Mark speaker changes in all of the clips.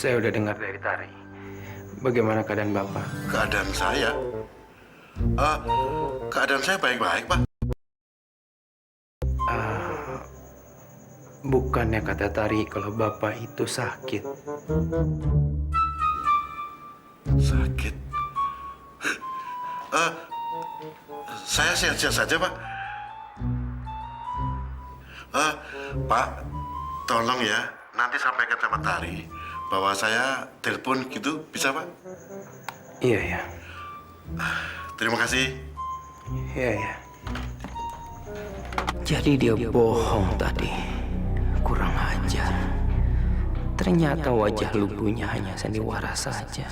Speaker 1: Saya udah dengar dari Tari. Bagaimana keadaan Bapak?
Speaker 2: Keadaan saya? Keadaan saya baik-baik, Pak.
Speaker 1: Bukannya kata Tari kalau Bapak itu sakit.
Speaker 2: Sakit? Saya sehat-sehat saja, Pak. Pak, tolong ya, nanti sampaikan sama Tari bahwa saya telepon gitu, bisa, Pak?
Speaker 1: Iya, ya.
Speaker 2: Terima kasih.
Speaker 1: Iya, ya. Jadi dia bohong tadi. Kurang ajar. Ternyata wajah lugunya hanya sandiwara saja.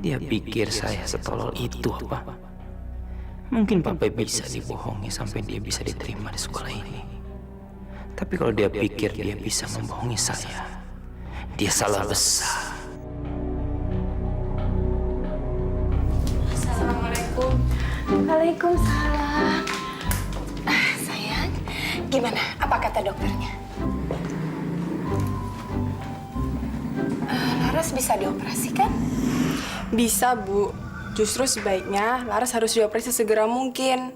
Speaker 1: Dia pikir saya setolol itu apa? Mungkin Papa bisa dibohongi sampai dia bisa diterima di sekolah ini. Tapi kalau dia pikir dia bisa membohongi saya, dia salah besar.
Speaker 3: Assalamualaikum. Waalaikumsalam. Sayang, gimana? Apa kata dokternya? Laras bisa dioperasi kan?
Speaker 4: Bisa, Bu. Justru sebaiknya Laras harus dioperasi segera mungkin.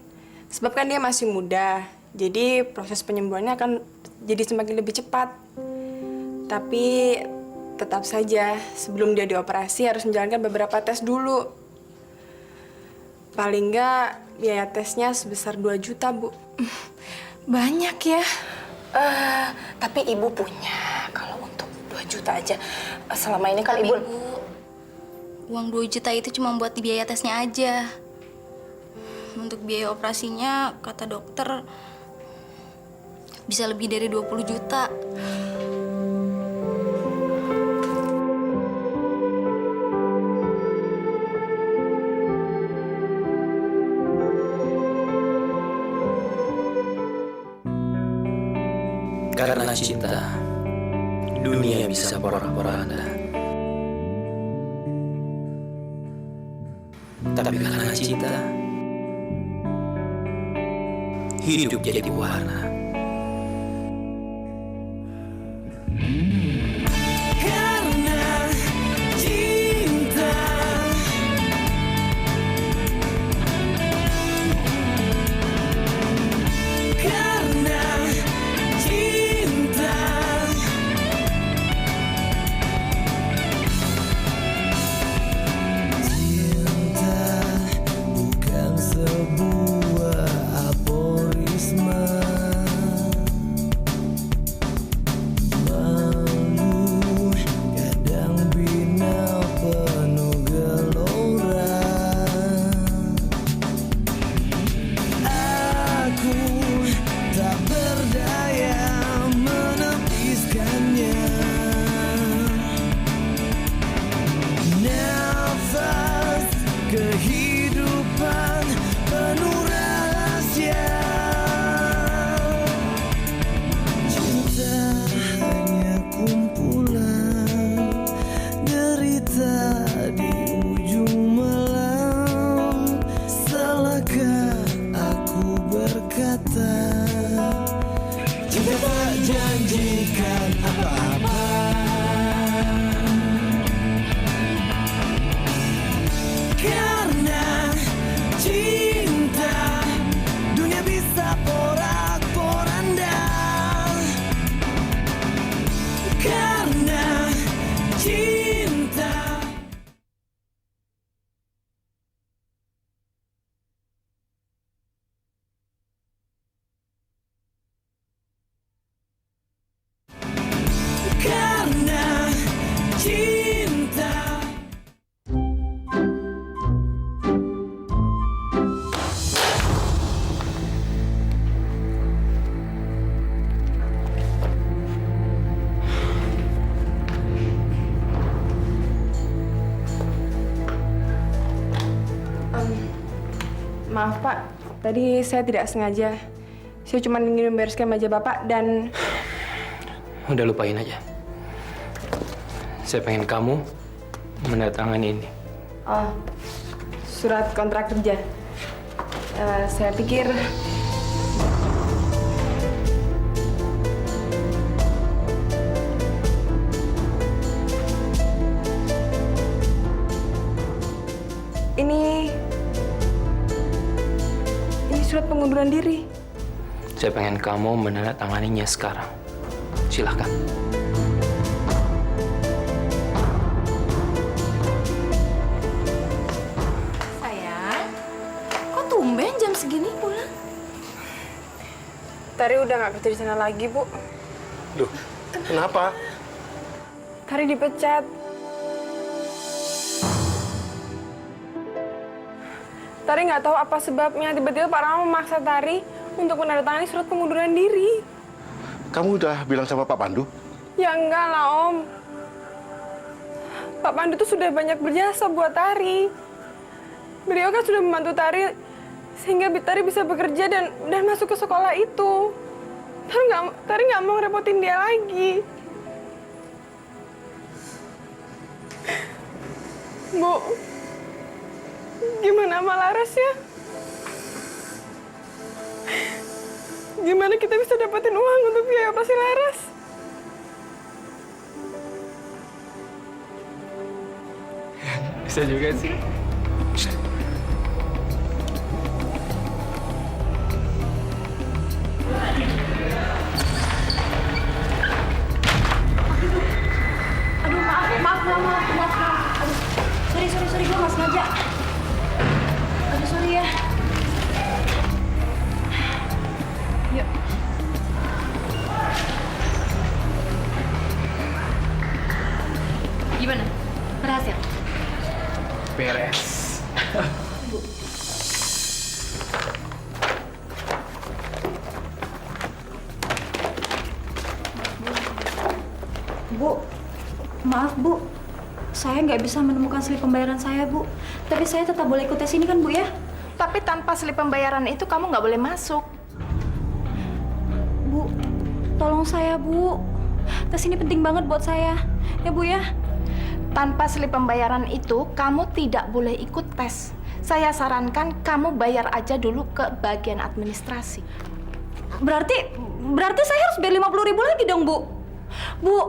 Speaker 4: Sebab kan dia masih muda. Jadi proses penyembuhannya akan jadi semakin lebih cepat. Tapi tetap saja sebelum dia dioperasi harus menjalankan beberapa tes dulu. Paling nggak biaya tesnya sebesar 2 juta, Bu.
Speaker 3: Banyak ya. Tapi ibu punya kalau untuk 2 juta aja. Selama ini kan ibu...
Speaker 5: Uang 2 juta itu cuma buat biaya tesnya aja. Untuk biaya operasinya, kata dokter, bisa lebih dari 20 juta.
Speaker 1: Karena cinta, dunia bisa porak-poranda. Tapi karena cinta, hidup jadi berwarna. Karena cinta, karena cinta, bukan sebuah aforisma. Malu kadang bina penuh gelora. Aku tak berdaya menepiskannya. Nafas kehidupan penuh rahasia. Cinta hanya kumpulan derita di ujung malam. Salahkah aku berkata cinta tak janjikan apa-apa? Karena cinta, dunia bisa porak-poranda. Karena cinta. Karena cinta.
Speaker 4: Maaf, Pak. Tadi saya tidak sengaja. Saya cuma ingin membereskan meja Bapak dan...
Speaker 1: Udah lupain aja. Saya pengen kamu menandatangani ini.
Speaker 4: Oh, surat kontrak kerja. Saya pikir... surat pengunduran diri.
Speaker 1: Saya pengen kamu menandatanganinya sekarang. Silahkan.
Speaker 5: Sayang, kok tumben jam segini pulang?
Speaker 4: Tari udah nggak kerja di sana lagi, Bu.
Speaker 2: Loh, kenapa?
Speaker 4: Tari dipecat. Tari nggak tahu apa sebabnya. Tiba-tiba Pak Rama memaksa Tari untuk menandatangani surat pengunduran diri.
Speaker 2: Kamu udah bilang sama Pak Pandu?
Speaker 4: Ya enggak lah, Om. Pak Pandu tuh sudah banyak berjasa buat Tari. Beliau kan sudah membantu Tari sehingga Tari bisa bekerja dan masuk ke sekolah itu. Tari nggak mau ngerepotin dia lagi. Bu, gimana sama Laras ya? Gimana kita bisa dapetin uang untuk biaya operasi Laras?
Speaker 1: Bisa juga sih.
Speaker 5: Maaf. Aduh, sorry, gue nggak sengaja. Aduh, sorry ya. Yuk. Gimana? Berhasil?
Speaker 1: Beres.
Speaker 6: Bu, maaf Bu, saya nggak bisa menemukan slip pembayaran saya Bu. Tapi saya tetap boleh ikut tes ini kan Bu ya?
Speaker 3: Tapi tanpa slip pembayaran itu kamu nggak boleh masuk.
Speaker 6: Bu, tolong saya Bu. Tes ini penting banget buat saya. Ya Bu ya?
Speaker 3: Tanpa slip pembayaran itu kamu tidak boleh ikut tes. Saya sarankan kamu bayar aja dulu ke bagian administrasi.
Speaker 6: Berarti saya harus bayar 50.000 lagi dong Bu. Bu,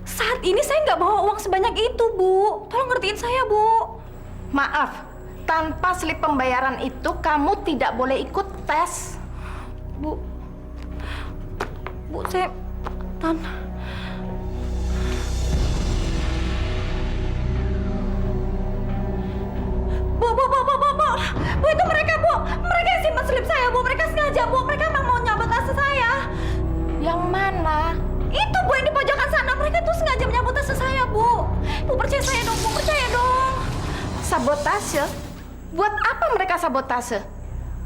Speaker 6: saat ini saya nggak bawa uang sebanyak itu Bu. Tolong ngertiin saya Bu.
Speaker 3: Maaf, tanpa slip pembayaran itu kamu tidak boleh ikut tes.
Speaker 6: Bu, saya Bu, itu mereka Bu. Mereka yang simpan slip saya Bu. Mereka sengaja Bu. Mereka memang mau nyabot tas saya.
Speaker 3: Yang mana?
Speaker 6: Itu Bu yang di pojokan sana. Mereka tuh sengaja menyabot tas saya Bu. Bu percaya saya dong Bu. Percaya dong.
Speaker 3: Sabotase? Buat apa mereka sabotase?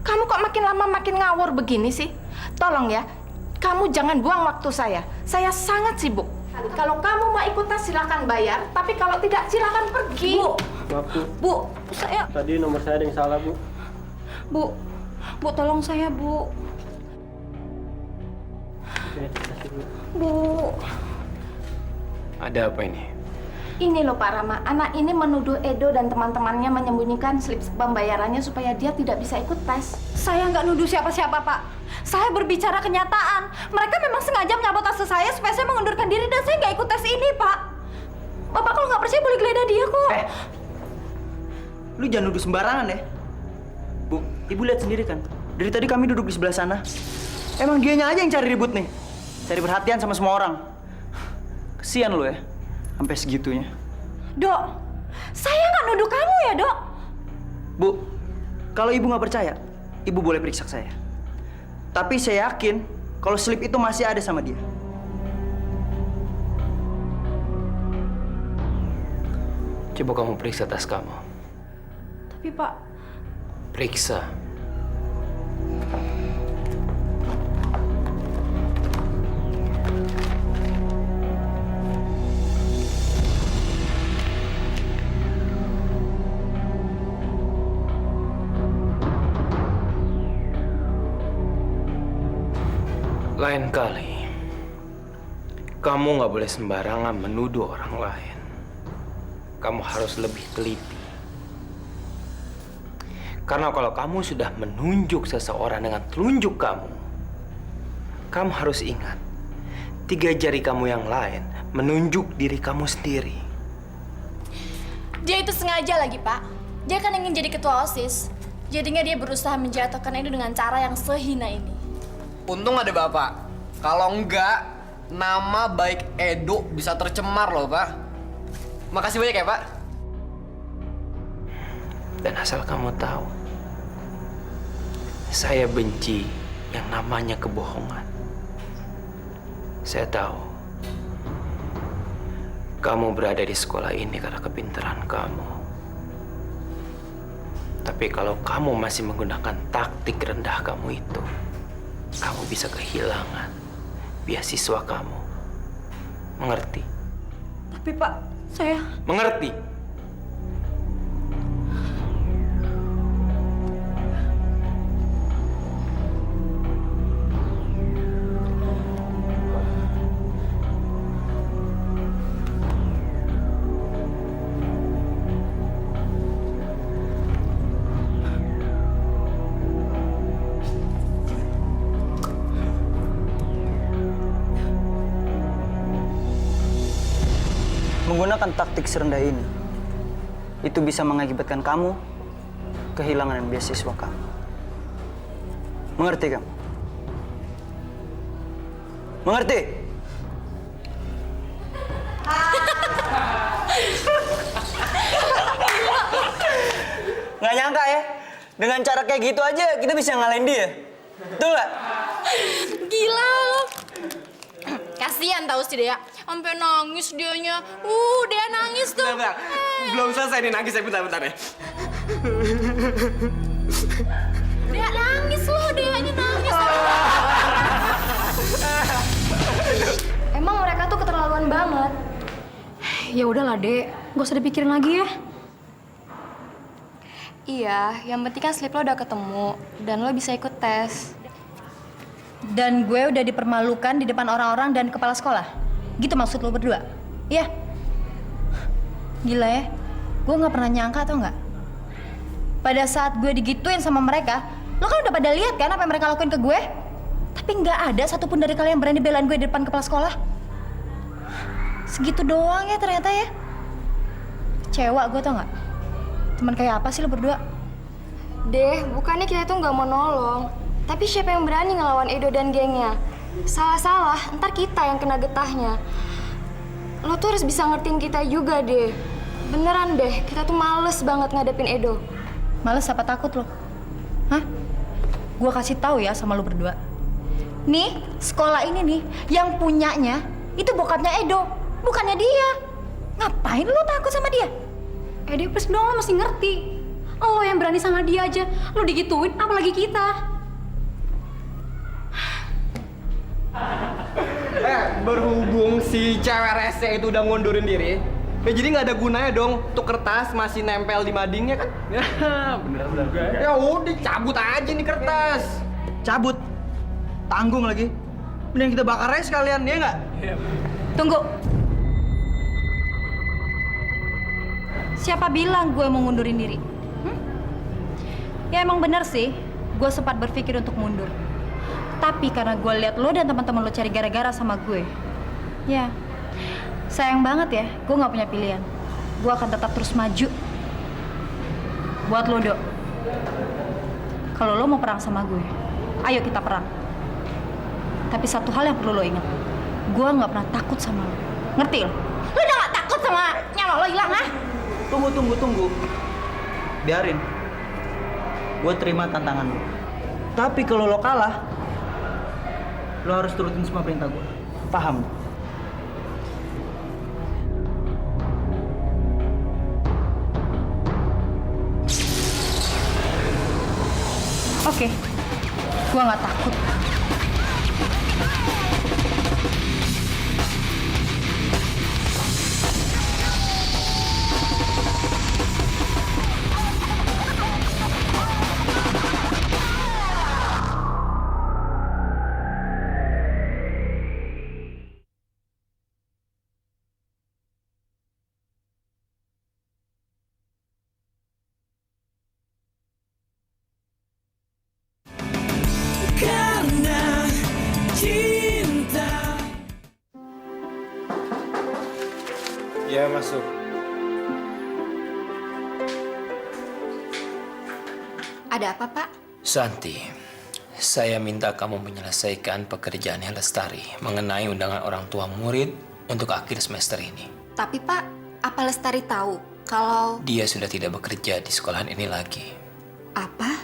Speaker 3: Kamu kok makin lama makin ngawur begini sih? Tolong ya, kamu jangan buang waktu saya. Saya sangat sibuk. Kalau kamu mau ikut tes silakan bayar, tapi kalau tidak silakan pergi.
Speaker 6: Bu,
Speaker 7: Maaf Bu,
Speaker 6: Bu, saya
Speaker 7: tadi nomor saya ada yang salah Bu.
Speaker 6: Bu tolong saya Bu.
Speaker 7: Oke, kasih Bu.
Speaker 6: Bu.
Speaker 1: Ada apa ini?
Speaker 3: Ini loh Pak Rama, anak ini menuduh Edo dan teman-temannya menyembunyikan slip pembayarannya supaya dia tidak bisa ikut tes.
Speaker 6: Saya nggak nuduh siapa-siapa, Pak. Saya berbicara kenyataan. Mereka memang sengaja menyabot tas saya supaya saya mengundurkan diri dan saya nggak ikut tes ini, Pak. Bapak kalau nggak percaya boleh geledah dia kok.
Speaker 8: Lu jangan nuduh sembarangan ya. Bu, Ibu lihat sendiri kan. Dari tadi kami duduk di sebelah sana. Emang dianya aja yang cari ribut nih. Cari perhatian sama semua orang. Kesian lu ya. Sampai segitunya.
Speaker 6: Dok, saya nggak nuduh kamu ya, Dok.
Speaker 8: Bu, kalau Ibu nggak percaya, Ibu boleh periksa saya. Tapi saya yakin kalau slip itu masih ada sama dia.
Speaker 1: Coba kamu periksa tas kamu.
Speaker 6: Tapi, Pak,
Speaker 1: Periksa. Lain kali, kamu nggak boleh sembarangan menuduh orang lain. Kamu harus lebih teliti. Karena kalau kamu sudah menunjuk seseorang dengan telunjuk kamu harus ingat, 3 jari kamu yang lain menunjuk diri kamu sendiri.
Speaker 5: Dia itu sengaja lagi, Pak. Dia kan ingin jadi ketua OSIS.
Speaker 6: Jadinya dia berusaha menjatuhkan Edo dengan cara yang sehina ini.
Speaker 9: Untung ada Bapak. Kalau enggak, nama baik Edo bisa tercemar loh, Pak. Makasih banyak ya, Pak.
Speaker 1: Dan asal kamu tahu, saya benci yang namanya kebohongan. Saya tahu kamu berada di sekolah ini karena kepintaran kamu. Tapi kalau kamu masih menggunakan taktik rendah kamu itu, kamu bisa kehilangan beasiswa kamu. Mengerti?
Speaker 6: Tapi Pak, saya...
Speaker 1: Mengerti?
Speaker 8: Menggunakan taktik serendah ini, itu bisa mengakibatkan kamu kehilangan beasiswa kamu. Mengerti kamu? Mengerti? Nggak nyangka ya, dengan cara kayak gitu aja kita bisa ngalahin dia. Betul nggak?
Speaker 6: Gila. Kasihan tahu si Dea. Sampai nangis dianya. Dea nangis tuh.
Speaker 9: Bentar. Belum selesai nih nangis, bentar ya.
Speaker 6: Dea nangis loh, Deanya nangis. Emang mereka tuh keterlaluan banget. Ya udahlah, Dek. Gak usah dipikirin lagi ya.
Speaker 5: Iya, yang penting kan slip lo udah ketemu dan lo bisa ikut tes.
Speaker 6: Dan gue udah dipermalukan di depan orang-orang dan kepala sekolah. Gitu maksud lo berdua? Iya. Gila ya, gue gak pernah nyangka tau gak? Pada saat gue digituin sama mereka, lo kan udah pada lihat kan apa yang mereka lakuin ke gue? Tapi gak ada satupun dari kalian yang berani belain gue di depan kepala sekolah. Segitu doang ya ternyata ya. Kecewa gue tau gak? Teman kayak apa sih lo berdua?
Speaker 5: Deh, bukannya kita tuh nggak mau nolong. Tapi siapa yang berani ngelawan Edo dan gengnya? Salah-salah, ntar kita yang kena getahnya. Lo tuh harus bisa ngertiin kita juga deh. Beneran deh, kita tuh males banget ngadepin Edo.
Speaker 6: Males apa takut lo? Hah? Gue kasih tahu ya sama lo berdua. Nih, sekolah ini nih, yang punyanya itu bokapnya Edo, bukannya dia. Ngapain lo takut sama dia?
Speaker 10: Dek, please dong, lo mesti ngerti. Lo yang berani sama dia aja, lo digituin, apalagi kita.
Speaker 9: Berhubung si cewek rese itu udah ngundurin diri, ya jadi nggak ada gunanya dong tuh kertas masih nempel di madingnya kan? Ya, bener juga. Ya udah, cabut aja nih kertas.
Speaker 8: Cabut. Tanggung lagi. Mending kita bakar aja sekalian, ya nggak?
Speaker 6: Tunggu. Siapa bilang gue mau ngundurin diri? Ya emang bener sih, gue sempat berpikir untuk mundur. Tapi karena gue lihat lo dan teman-teman lo cari gara-gara sama gue, ya sayang banget ya, gue nggak punya pilihan. Gue akan tetap terus maju. Buat lo, Dok. Kalau lo mau perang sama gue, ayo kita perang. Tapi satu hal yang perlu lo ingat, gue nggak pernah takut sama lo. Ngerti lo? Lo udah nggak takut sama nyawa lo hilang, ah?
Speaker 8: Tunggu. Biarin. Gue terima tantangan lo. Tapi kalau lo kalah, lo harus turutin semua perintah gue. Paham?
Speaker 6: Oke. Gue nggak takut.
Speaker 1: Ya, masuk.
Speaker 5: Ada apa, Pak?
Speaker 1: Santi, saya minta kamu menyelesaikan pekerjaannya Lestari mengenai undangan orang tua murid untuk akhir semester ini.
Speaker 5: Tapi, Pak, apa Lestari tahu kalau...
Speaker 1: Dia sudah tidak bekerja di sekolahan ini lagi.
Speaker 5: Apa?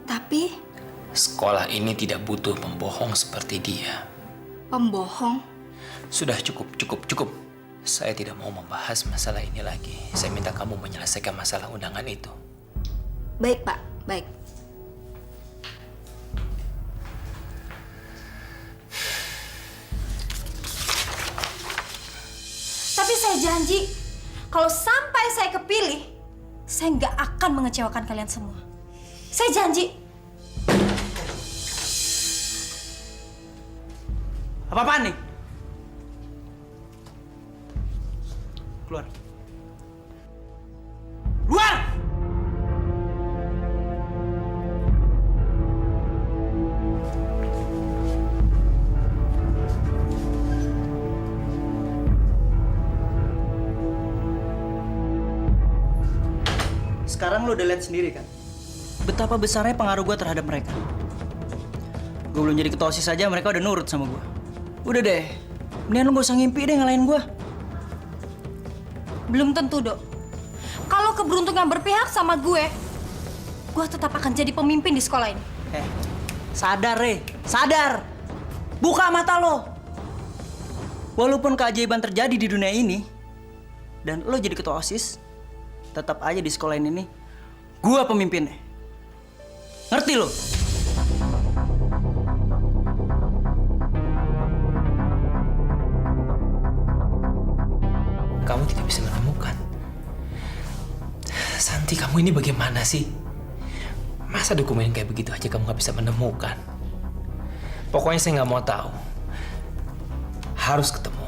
Speaker 5: Tapi...
Speaker 1: Sekolah ini tidak butuh pembohong seperti dia.
Speaker 5: Pembohong?
Speaker 1: Sudah cukup. Saya tidak mau membahas masalah ini lagi. Saya minta kamu menyelesaikan masalah undangan itu.
Speaker 5: Baik, Pak. Baik.
Speaker 6: Tapi saya janji, kalau sampai saya kepilih, saya nggak akan mengecewakan kalian semua. Saya janji.
Speaker 8: Apa-apaan nih? Keluar. Keluar! Sekarang lo udah lihat sendiri kan? Betapa besarnya pengaruh gue terhadap mereka. Gue belum jadi ketua OSIS aja, mereka udah nurut sama gue. Udah deh, mendingan lo gak usah ngimpi deh ngalahin gue.
Speaker 6: Belum tentu, Dok. Kalau keberuntungan berpihak sama gue tetap akan jadi pemimpin di sekolah ini.
Speaker 8: Sadar, sadar. Buka mata lo. Walaupun keajaiban terjadi di dunia ini, dan lo jadi ketua OSIS, tetap aja di sekolah ini gue pemimpinnya. Ngerti lo?
Speaker 1: Kamu tidak bisa menemukan. Santi, kamu ini bagaimana sih? Masa dokumen kayak begitu aja kamu nggak bisa menemukan? Pokoknya saya nggak mau tahu. Harus ketemu.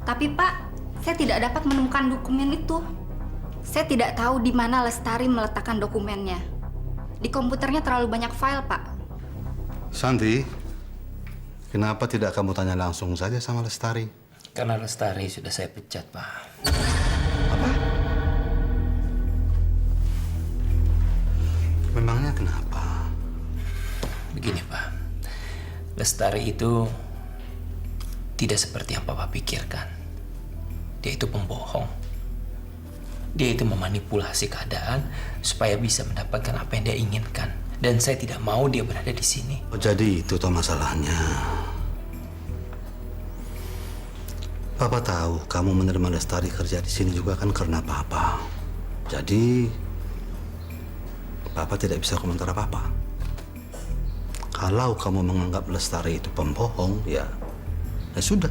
Speaker 5: Tapi, Pak, saya tidak dapat menemukan dokumen itu. Saya tidak tahu di mana Lestari meletakkan dokumennya. Di komputernya terlalu banyak file, Pak.
Speaker 2: Santi, kenapa tidak kamu tanya langsung saja sama Lestari?
Speaker 1: Karena Lestari sudah saya pecat, Pak.
Speaker 2: Apa? Memangnya kenapa?
Speaker 1: Begini, Pak. Lestari itu tidak seperti yang Papa pikirkan. Dia itu pembohong. Dia itu memanipulasi keadaan supaya bisa mendapatkan apa yang dia inginkan. Dan saya tidak mau dia berada di sini.
Speaker 2: Oh, jadi itu toh masalahnya. Papa tahu kamu menerima Lestari kerja di sini juga kan karena Papa. Jadi Papa tidak bisa komentar apa-apa. Kalau kamu menganggap Lestari itu pembohong, ya sudah.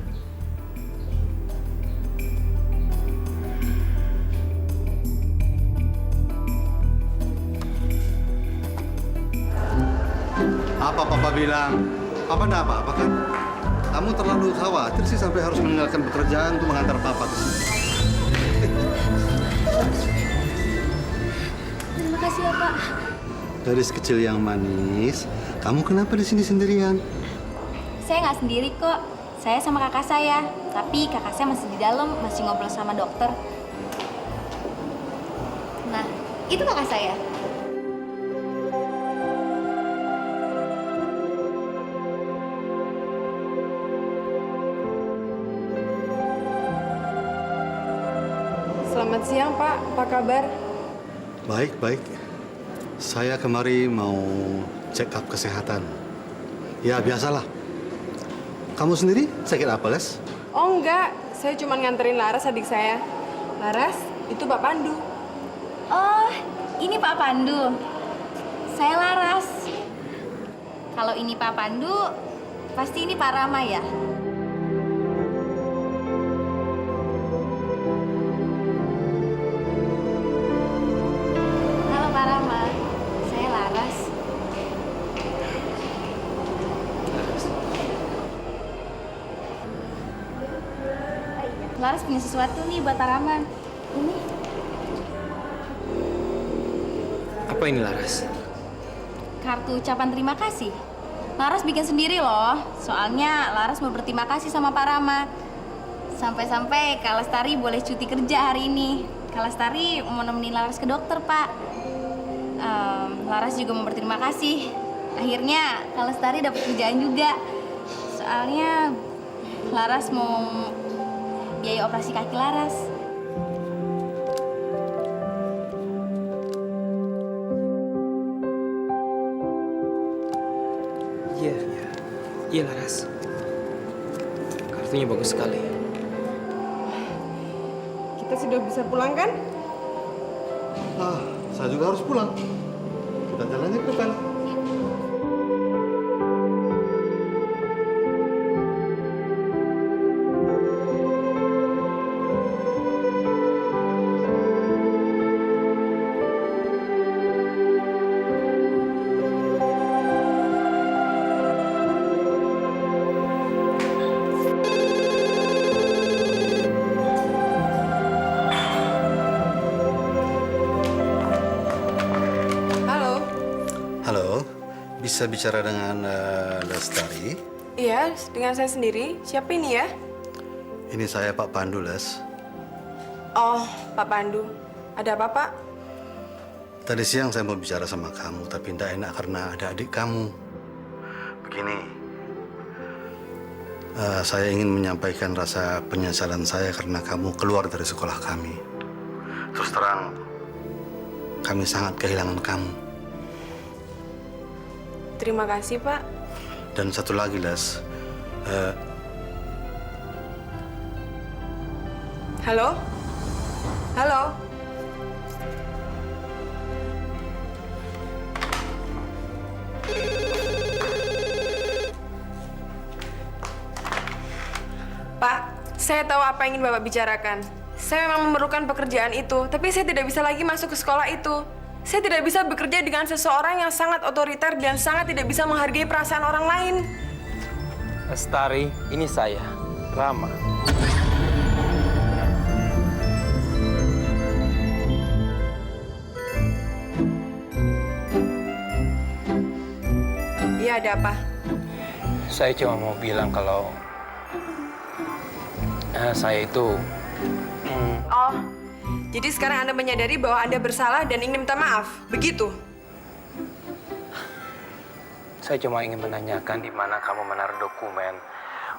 Speaker 2: Apa Papa bilang? Papa enggak apa-apa kan? Kamu terlalu khawatir sih sampai harus meninggalkan pekerjaan untuk mengantar Papa ke sini.
Speaker 5: Terima kasih ya, Pak.
Speaker 2: Gadis kecil yang manis, kamu kenapa di sini sendirian?
Speaker 5: Saya nggak sendiri kok. Saya sama kakak saya. Tapi kakak saya masih di dalam, masih ngobrol sama dokter. Nah, itu kakak saya.
Speaker 4: Selamat siang, Pak. Apa kabar?
Speaker 2: Baik, baik. Saya kemari mau check up kesehatan. Ya, biasalah. Kamu sendiri sakit apa, Les?
Speaker 4: Oh, enggak. Saya cuma nganterin Laras, adik saya. Laras, itu Pak Pandu.
Speaker 5: Oh, ini Pak Pandu. Saya Laras. Kalau ini Pak Pandu, pasti ini Pak Rama ya? Halo Pak Rama, saya Laras. Laras punya sesuatu nih buat Pak Rama. Ini.
Speaker 1: Apa ini, Laras?
Speaker 5: Kartu ucapan terima kasih. Laras bikin sendiri loh. Soalnya Laras mau berterima kasih sama Pak Rama. Sampai-sampai Kak Lestari boleh cuti kerja hari ini. Kak Lestari mau nemenin Laras ke dokter, Pak. Laras juga mau berterima kasih. Akhirnya Kak Lestari dapat kerjaan juga. Soalnya Laras mau biaya operasi kaki Laras.
Speaker 1: Iya Laras. Kartunya bagus sekali.
Speaker 4: Kita sudah bisa pulang kan?
Speaker 2: Saya juga harus pulang. Kita jalannya ke depan. Halo, bisa bicara dengan Lestari?
Speaker 4: Iya, dengan saya sendiri. Siapa ini ya?
Speaker 2: Ini saya Pak Pandu, Les.
Speaker 4: Oh, Pak Pandu. Ada apa, Pak?
Speaker 2: Tadi siang saya mau bicara sama kamu, tapi tidak enak karena ada adik kamu. Begini, saya ingin menyampaikan rasa penyesalan saya karena kamu keluar dari sekolah kami. Terus terang, kami sangat kehilangan kamu.
Speaker 4: Terima kasih, Pak.
Speaker 2: Dan satu lagi, Les.
Speaker 4: Halo? Halo? Pak, saya tahu apa yang ingin Bapak bicarakan. Saya memang memerlukan pekerjaan itu, tapi saya tidak bisa lagi masuk ke sekolah itu. Saya tidak bisa bekerja dengan seseorang yang sangat otoriter dan sangat tidak bisa menghargai perasaan orang lain.
Speaker 1: Lestari, ini saya, Rama.
Speaker 4: Iya, ada apa?
Speaker 1: Saya cuma mau bilang kalau saya itu...
Speaker 4: Oh, jadi sekarang Anda menyadari bahwa Anda bersalah dan ingin minta maaf, begitu?
Speaker 1: Saya cuma ingin menanyakan di mana kamu menaruh dokumen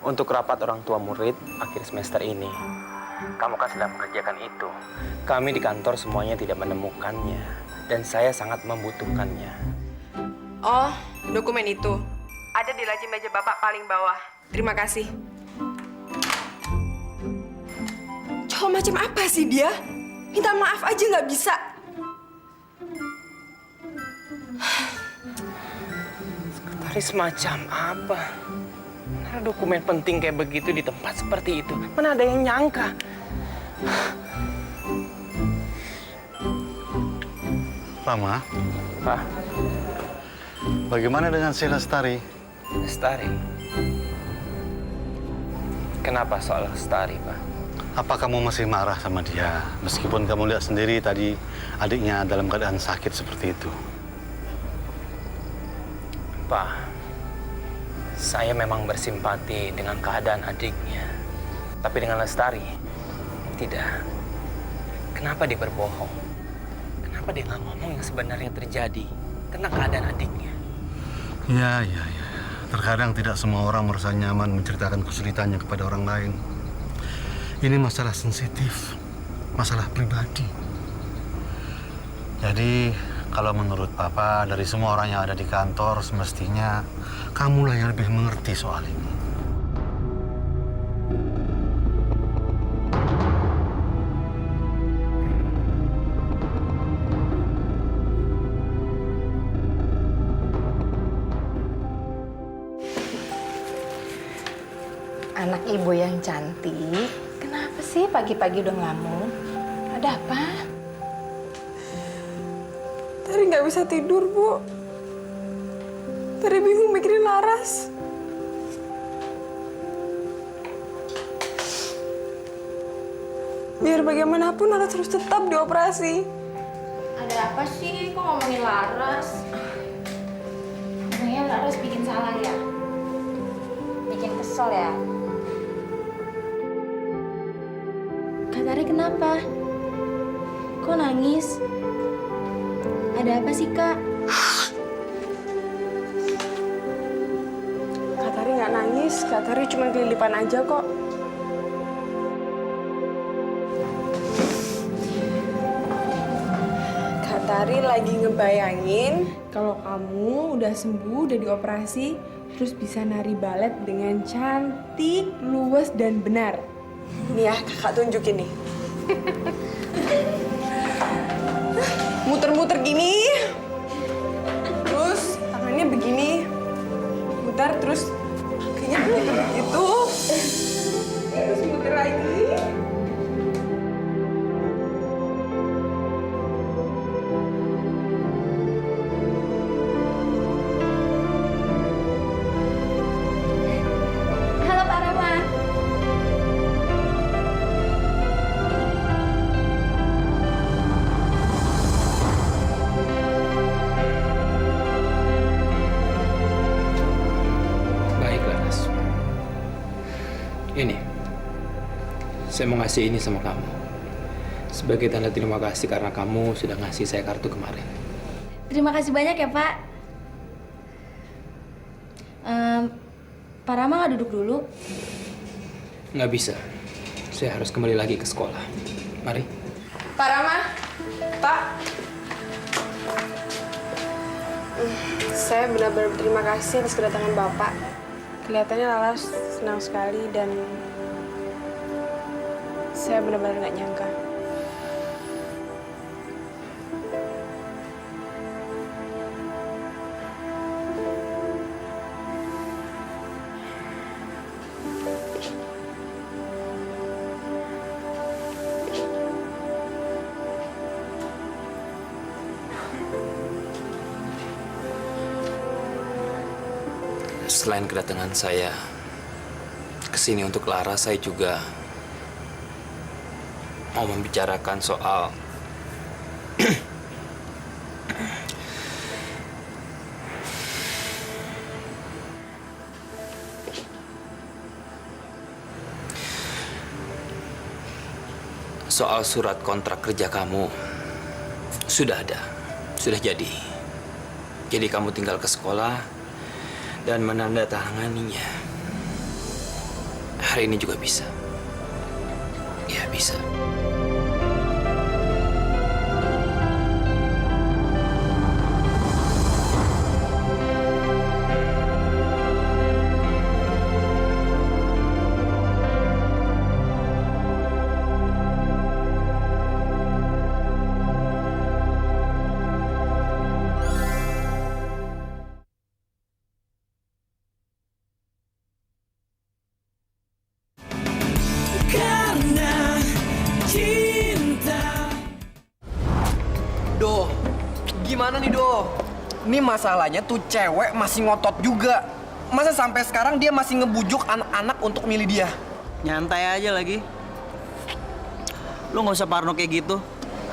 Speaker 1: untuk rapat orang tua murid akhir semester ini. Kamu kan sedang mengerjakan itu. Kami di kantor semuanya tidak menemukannya dan saya sangat membutuhkannya.
Speaker 4: Oh, dokumen itu. Ada di laci meja Bapak paling bawah. Terima kasih. Cowok macam apa sih dia? Minta maaf aja nggak bisa.
Speaker 1: Sekretaris macam apa? Mana dokumen penting kayak begitu di tempat seperti itu? Mana ada yang nyangka?
Speaker 2: Rama,
Speaker 1: Pak,
Speaker 2: bagaimana dengan si Lestari?
Speaker 1: Lestari. Kenapa soal Lestari, Pak?
Speaker 2: Apa kamu masih marah sama dia? Meskipun kamu lihat sendiri tadi adiknya dalam keadaan sakit seperti itu.
Speaker 1: Pak, saya memang bersimpati dengan keadaan adiknya. Tapi dengan Lestari, tidak. Kenapa dia berbohong? Kenapa dia nggak ngomong yang sebenarnya terjadi tentang keadaan adiknya?
Speaker 2: Ya. Terkadang tidak semua orang merasa nyaman menceritakan kesulitannya kepada orang lain. Ini masalah sensitif, masalah pribadi. Jadi, kalau menurut Papa, dari semua orang yang ada di kantor, semestinya kamulah yang lebih mengerti soal ini.
Speaker 3: Anak ibu yang cantik, kenapa sih pagi-pagi udah ngelamun? Ada apa?
Speaker 4: Tari nggak bisa tidur, Bu. Tari bingung mikirin Laras. Biar bagaimanapun Laras harus tetap dioperasi.
Speaker 5: Ada apa sih? Kok ngomongin Laras? Emangnya Laras bikin salah ya? Bikin kesel ya? Kak Tari kenapa? Kok nangis? Ada apa sih, Kak?
Speaker 4: Kak Tari nggak nangis, Kak Tari cuma kelilipan aja kok. Kak Tari lagi ngebayangin kalau kamu udah sembuh, udah dioperasi, terus bisa nari balet dengan cantik, luwes, dan benar. Nih ya, kakak tunjukin nih. Muter-muter gini, terus tangannya begini, muter terus kakinya begitu, terus muter lagi.
Speaker 5: Halo Pak Rama.
Speaker 1: Baik, Laras. Ini, saya mau ngasih ini sama kamu. Sebagai tanda terima kasih karena kamu sudah ngasih saya kartu kemarin.
Speaker 5: Terima kasih banyak ya, Pak. Pak Rama nggak duduk dulu?
Speaker 1: Nggak bisa. Saya harus kembali lagi ke sekolah. Mari.
Speaker 4: Pak Rama, Pak. Saya benar-benar berterima kasih atas kedatangan Bapak. Kelihatannya Laras senang sekali dan saya benar-benar nggak nyangka.
Speaker 1: Selain kedatangan saya ke sini untuk Lara, saya juga mau membicarakan soal soal surat kontrak kerja kamu. Sudah ada, sudah jadi. Jadi kamu tinggal ke sekolah dan menandatanganinya. Hari ini juga bisa. Ya, bisa.
Speaker 9: Doh, gimana nih Doh? Ini masalahnya tuh cewek masih ngotot juga. Masa sampai sekarang dia masih ngebujuk anak-anak untuk milih dia?
Speaker 8: Nyantai aja lagi. Lu nggak usah parno kayak gitu.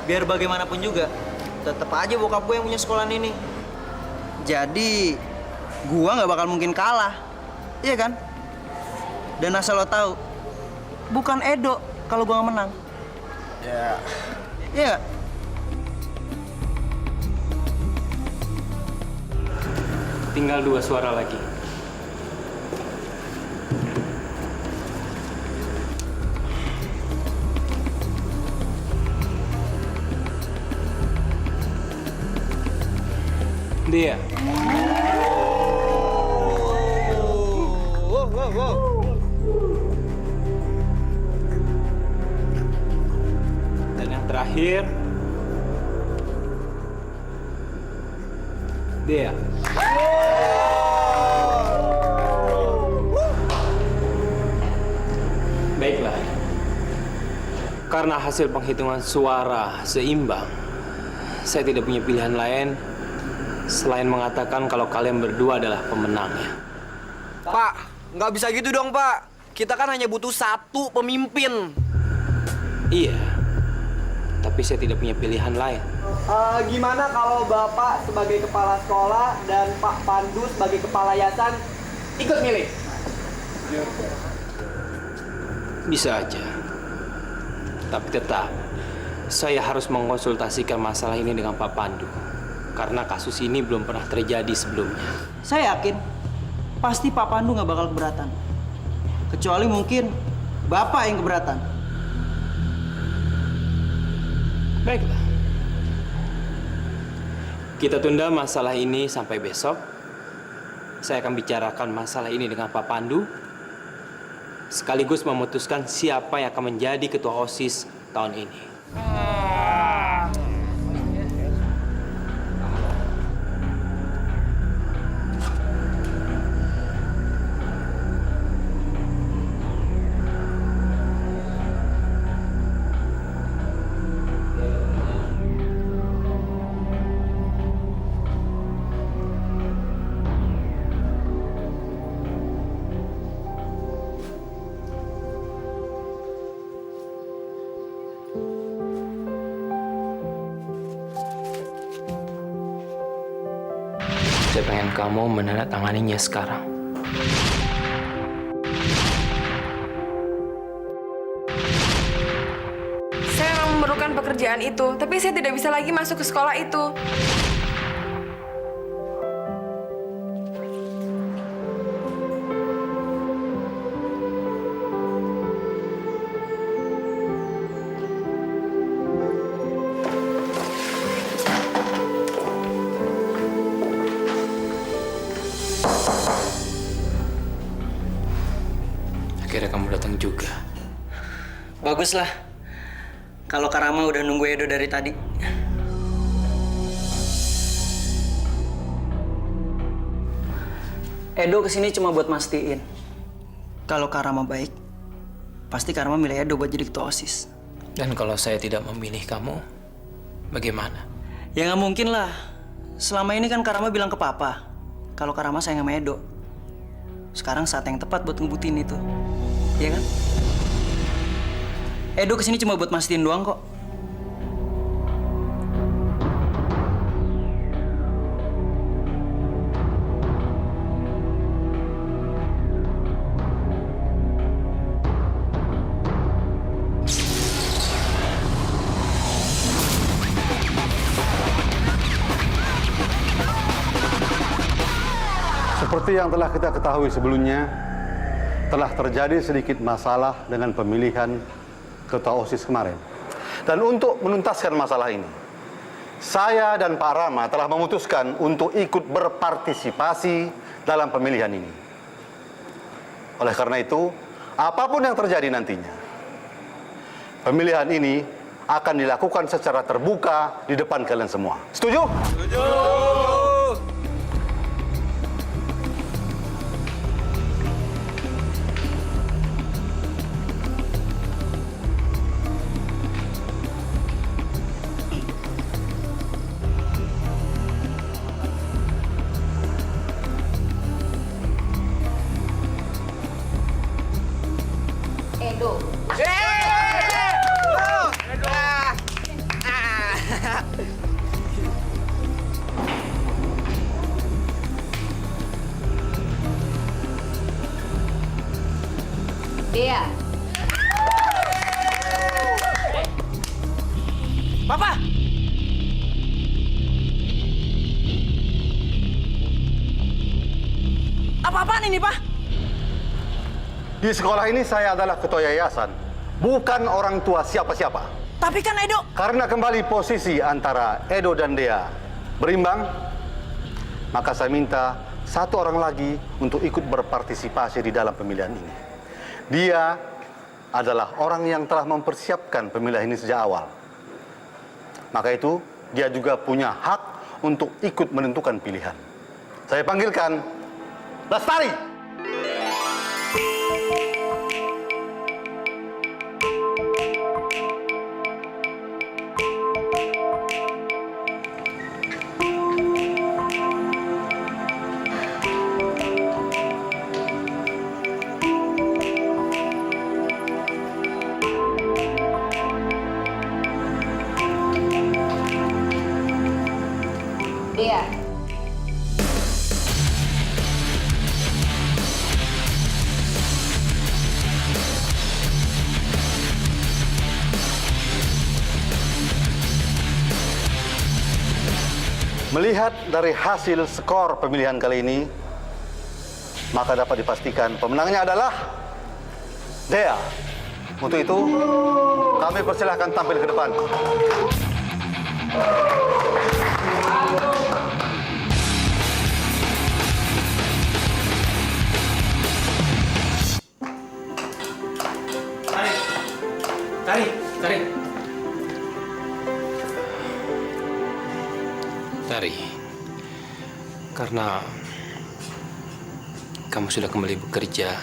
Speaker 8: Biar bagaimanapun juga, tetap aja bokap gue yang punya sekolahan ini. Jadi, gua nggak bakal mungkin kalah. Iya kan? Dan asal lo tahu, bukan Edo kalau gua nggak menang.
Speaker 9: Ya.
Speaker 8: Iya.
Speaker 1: Tinggal 2 suara lagi. Dia. Dan yang terakhir, dia. Baiklah. Karena hasil penghitungan suara seimbang, saya tidak punya pilihan lain selain mengatakan kalau kalian berdua adalah pemenangnya.
Speaker 9: Pak, nggak bisa gitu dong Pak. Kita kan hanya butuh 1 pemimpin.
Speaker 1: Iya, tapi saya tidak punya pilihan lain.
Speaker 9: Gimana kalau Bapak sebagai kepala sekolah dan Pak Pandu sebagai kepala yayasan ikut milih?
Speaker 1: Bisa aja. Tapi tetap, saya harus mengkonsultasikan masalah ini dengan Pak Pandu. Karena kasus ini belum pernah terjadi sebelumnya.
Speaker 8: Saya yakin pasti Pak Pandu nggak bakal keberatan. Kecuali mungkin Bapak yang keberatan.
Speaker 1: Baiklah. Kita tunda masalah ini sampai besok. Saya akan bicarakan masalah ini dengan Pak Pandu. Sekaligus memutuskan siapa yang akan menjadi ketua OSIS tahun ini. Saya pengen kamu menandatanganinya sekarang.
Speaker 4: Saya memang memerlukan pekerjaan itu, tapi saya tidak bisa lagi masuk ke sekolah itu.
Speaker 1: Akhirnya kamu datang juga.
Speaker 8: Baguslah. Kalau Karama udah nunggu Edo dari tadi. Edo kesini cuma buat mastiin. Kalau Karama baik, pasti Karama milih Edo buat jadi ketua OSIS.
Speaker 1: Dan kalau saya tidak memilih kamu, bagaimana?
Speaker 8: Ya nggak mungkin lah. Selama ini kan Karama bilang ke Papa, kalau Karama sayang sama Edo. Sekarang saat yang tepat buat ngebuktiin itu. Iya kan? Edo kesini cuma buat mastiin doang kok.
Speaker 2: Seperti yang telah kita ketahui sebelumnya, telah terjadi sedikit masalah dengan pemilihan ketua OSIS kemarin. Dan untuk menuntaskan masalah ini, saya dan Pak Rama telah memutuskan untuk ikut berpartisipasi dalam pemilihan ini. Oleh karena itu, apapun yang terjadi nantinya, pemilihan ini akan dilakukan secara terbuka di depan kalian semua. Setuju? Setuju!
Speaker 3: Edo. Dea.
Speaker 8: Papa! Apa-apaan ini, Pak?
Speaker 2: Di sekolah ini saya adalah ketua yayasan, bukan orang tua siapa-siapa.
Speaker 8: Tapi kan Edo...
Speaker 2: Karena kembali posisi antara Edo dan Dea berimbang, maka saya minta satu orang lagi untuk ikut berpartisipasi di dalam pemilihan ini. Dia adalah orang yang telah mempersiapkan pemilihan ini sejak awal. Maka itu, dia juga punya hak untuk ikut menentukan pilihan. Saya panggilkan Lestari.
Speaker 3: Dea.
Speaker 2: Melihat dari hasil skor pemilihan kali ini, maka dapat dipastikan pemenangnya adalah Dea. Untuk itu, kami persilahkan tampil ke depan.
Speaker 1: Tari, karena kamu sudah kembali bekerja,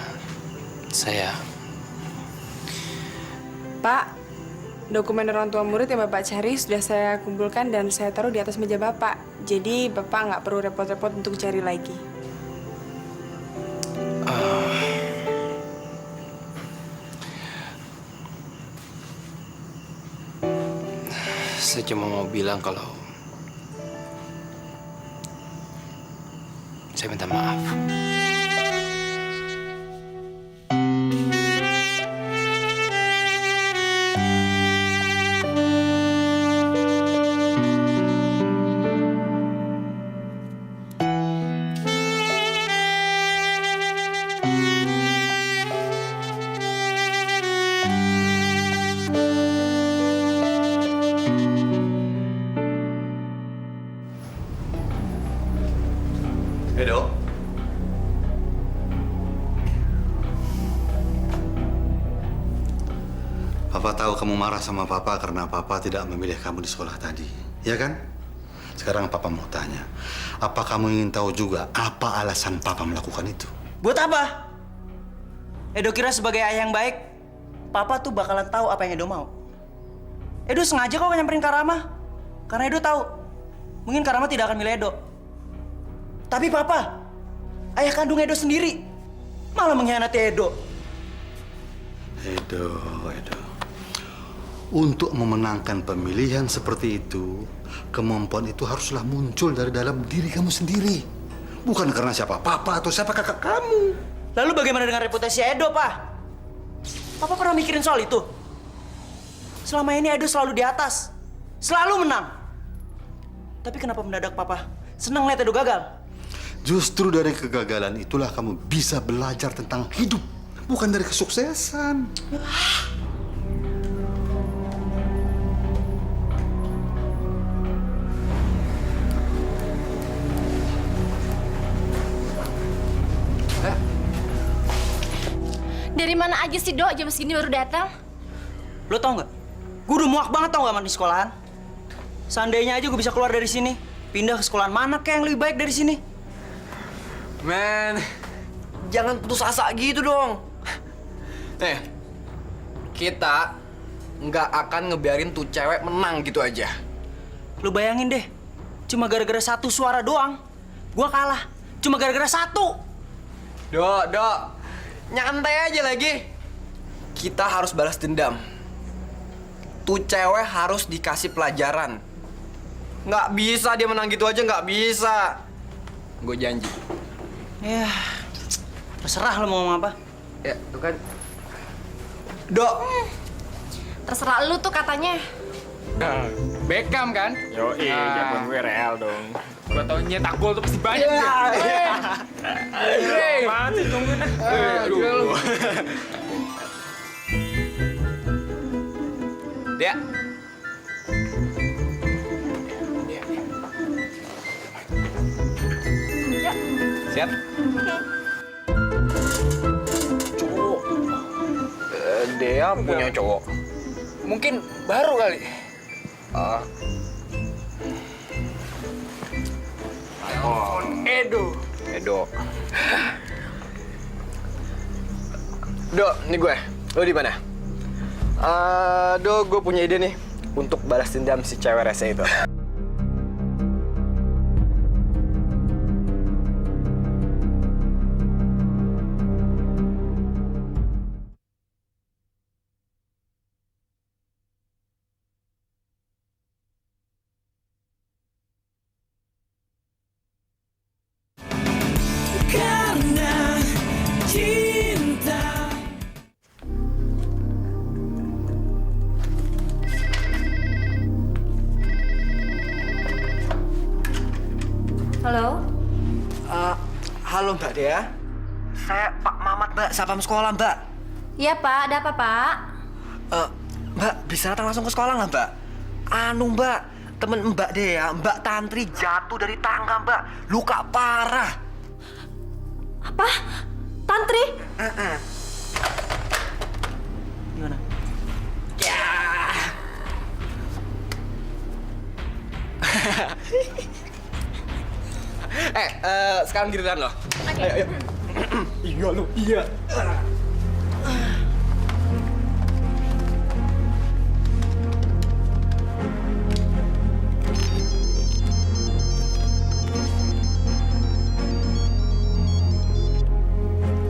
Speaker 1: saya...
Speaker 4: Pak, dokumen orang tua murid yang Bapak cari sudah saya kumpulkan dan saya taruh di atas meja Bapak. Jadi Bapak nggak perlu repot-repot untuk cari lagi.
Speaker 1: Saya cuma mau bilang kalau saya minta maaf.
Speaker 2: Edo. Papa tahu kamu marah sama Papa karena Papa tidak memilih kamu di sekolah tadi. Ya kan? Sekarang Papa mau tanya. Apa kamu ingin tahu juga apa alasan Papa melakukan itu?
Speaker 8: Buat apa? Edo kira sebagai ayah yang baik, Papa tuh bakalan tahu apa yang Edo mau. Edo sengaja kok nyamperin Karama. Karena Edo tahu, mungkin Karama tidak akan milih Edo. Tapi Papa, ayah kandung Edo sendiri, malah mengkhianati Edo.
Speaker 2: Edo. Untuk memenangkan pemilihan seperti itu, kemampuan itu haruslah muncul dari dalam diri kamu sendiri. Bukan karena siapa Papa atau siapa kakak kamu.
Speaker 8: Lalu bagaimana dengan reputasi Edo, Pak? Papa pernah mikirin soal itu? Selama ini Edo selalu di atas, selalu menang. Tapi kenapa mendadak Papa senang lihat Edo gagal?
Speaker 2: Justru dari kegagalan itulah kamu bisa belajar tentang hidup, bukan dari kesuksesan.
Speaker 10: Dari mana aja sih, Dok? Jam segini baru datang.
Speaker 8: Lo tau nggak? Gue udah muak banget tau nggak sama di sekolahan. Seandainya aja gue bisa keluar dari sini, pindah ke sekolahan mana kayak yang lebih baik dari sini.
Speaker 9: Men, jangan putus asa gitu dong. Kita nggak akan ngebiarin tuh cewek menang gitu aja.
Speaker 8: Lo bayangin deh, cuma gara-gara satu suara doang, gue kalah. Cuma gara-gara satu.
Speaker 9: Dok, nyantai aja lagi. Kita harus balas dendam. Tuh cewek harus dikasih pelajaran. Nggak bisa dia menang gitu aja, nggak bisa. Gue janji.
Speaker 8: Ya, terserah lo mau ngomong apa.
Speaker 9: Ya, tuh kan. Dok.
Speaker 10: Terserah lu tuh katanya.
Speaker 11: Beckham kan? Yoi, jagoan gue real dong. Gue tau nyetak gol tuh pasti banyak ya. Apaan sih tungguin ah. Aduh.
Speaker 9: Dia. Siap? Cowok. Dia punya cowok.
Speaker 11: Mungkin baru kali. Edo.
Speaker 9: Do, ini gue. Lo di mana? Do, gue punya ide nih untuk balas dendam si cewek rese itu.
Speaker 6: Halo?
Speaker 12: Halo Mbak Dea. Saya Pak Mamat, Mbak. Sapam sekolah, Mbak.
Speaker 6: Iya, Pak. Ada apa, Pak?
Speaker 12: Mbak, bisa datang langsung ke sekolah nggak, Mbak? Mbak, temen Mbak Dea, Mbak Tantri jatuh dari tangga, Mbak. Luka parah.
Speaker 6: Apa? Tantri?
Speaker 8: Gimana?
Speaker 12: Ya.
Speaker 9: Sekarang giliran lo. Ayo, ayo. Iya lo, iya.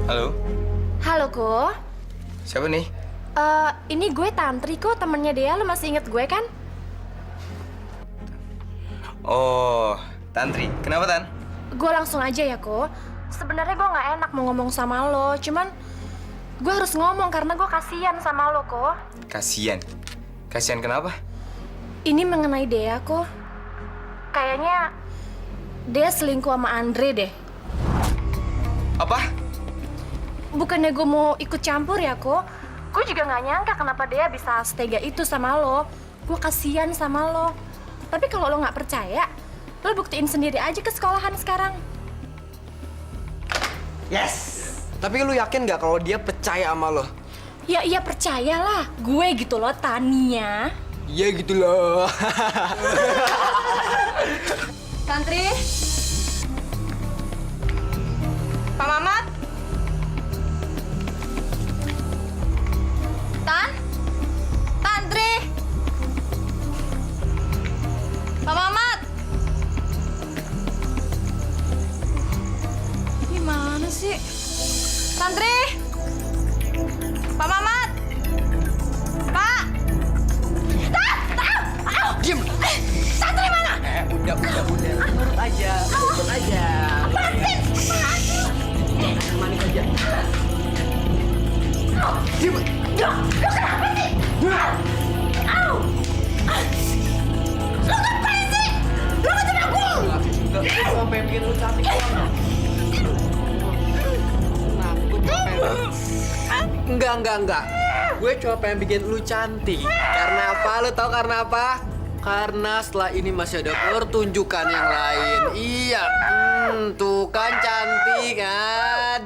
Speaker 9: Halo,
Speaker 3: Halo, Ko.
Speaker 9: siapa nih?
Speaker 3: Ini gue Tantri, kok temennya Dea. Lo masih inget gue kan?
Speaker 9: Oh, Tantri. Kenapa, Tan?
Speaker 3: Gue langsung aja ya, Ko. Sebenarnya gue nggak enak mau ngomong sama lo, cuman gue harus ngomong karena gue kasihan sama lo, Ko.
Speaker 9: Kasian. Kasian kenapa?
Speaker 3: Ini mengenai Dea, Ko. Kayaknya Dea selingkuh sama Andre deh.
Speaker 9: Apa?
Speaker 3: Bukannya gue mau ikut campur ya, Ko. Gue juga nggak nyangka kenapa Dea bisa setega itu sama lo. Gue kasihan sama lo. Tapi kalau lo nggak percaya, lo buktiin sendiri aja ke sekolahan sekarang.
Speaker 9: Yes. Tapi lu yakin nggak kalau dia percaya sama lo?
Speaker 3: Ya iya percayalah. Gue gitu loh, Tania.
Speaker 9: Iya gitu loh.
Speaker 4: Tantri? Pak Mamat?
Speaker 3: Tantri! Pak Mamat! Gimana sih? Tantri! Pak Mamat! Pak!
Speaker 9: Diam.
Speaker 3: Tantri mana?
Speaker 9: Udah. Nurut aja.
Speaker 3: Lepasin!
Speaker 9: Manis aja.
Speaker 3: Diam! Lo kenapa sih? Au! Lo ngapain sih? Lo ngejar aku!
Speaker 9: Enggak, gue pengen bikin lu cantik doang. Enggak. Gue cuma pengen bikin lu cantik. Karena apa? Lu tahu karena apa? Karena setelah ini masih ada pertunjukan yang lain. Iya, tuh kan cantik,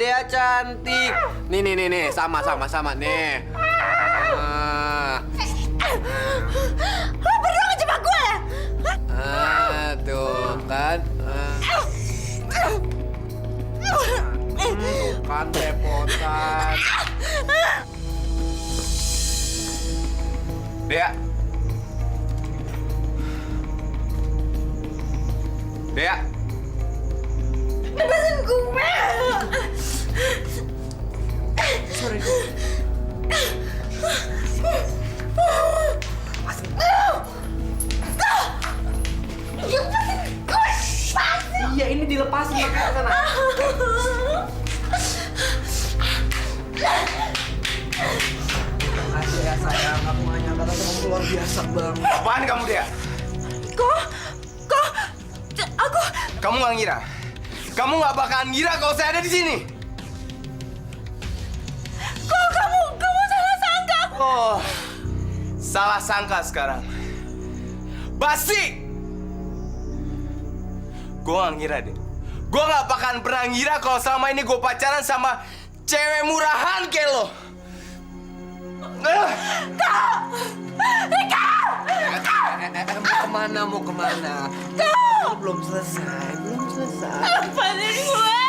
Speaker 9: dia cantik. Nih, sama nih.
Speaker 3: Lo berdua ngejebak gue ya?
Speaker 9: Tuh kan. Tuh kan repotan. Dea.
Speaker 3: Lepasin gue!
Speaker 9: Sorry.
Speaker 3: Lepasin gue!
Speaker 9: Iya, ini dilepasin makanya sana. Makasih ya sayang, aku gak nyangka kamu luar biasa banget. Apaan kamu, Dea?
Speaker 3: Kok?
Speaker 9: Kamu gak ngira? Kamu gak bakalan ngira kalau saya ada di sini.
Speaker 3: Kok kamu salah sangka?
Speaker 9: Oh, salah sangka sekarang. Basi! Gue gak ngira deh. Gue gak bakalan pernah ngira kalau selama ini gue pacaran sama cewek murahan kayak lo. Mau kemana? Belum selesai.
Speaker 3: Lepasin gue!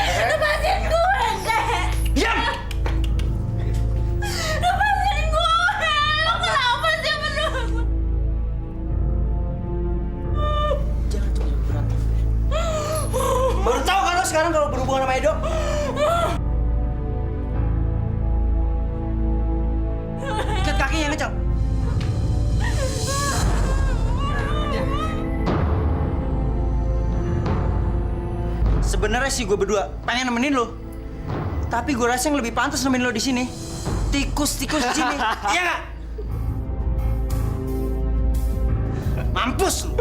Speaker 3: Lepasin gue!
Speaker 9: Diam!
Speaker 3: Lepasin gue! Lo kenapa sih berdua?
Speaker 8: Baru tahu kan lo sekarang kalau berhubungan sama Edo? Ikat kakinya kencang. Sebenarnya sih gue berdua pengen nemenin lo. Tapi gue rasa yang lebih pantas nemenin lo di sini.
Speaker 12: tikus jin nih. Iya nggak? Mampus lu.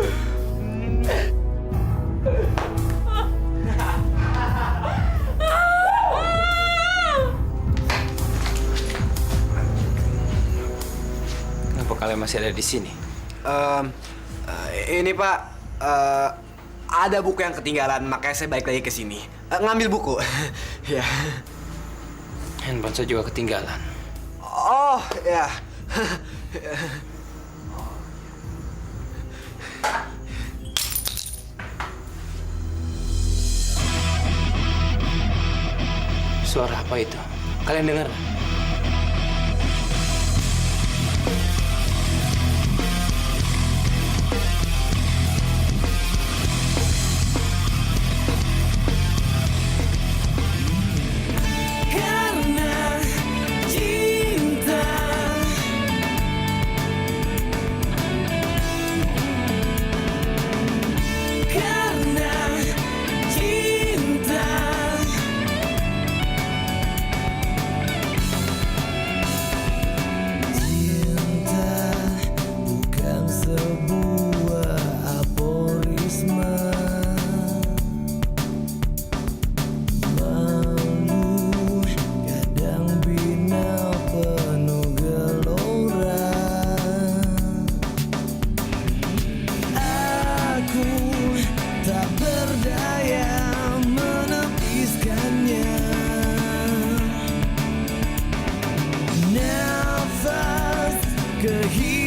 Speaker 1: Kenapa kalian masih ada di sini?
Speaker 12: Ini Pak, ada buku yang ketinggalan, makanya saya balik lagi ke sini. Ngambil buku. Ya.
Speaker 1: Handphone saya juga ketinggalan.
Speaker 12: Oh, ya.
Speaker 1: Suara apa itu? Kalian dengar?
Speaker 13: Kehidupan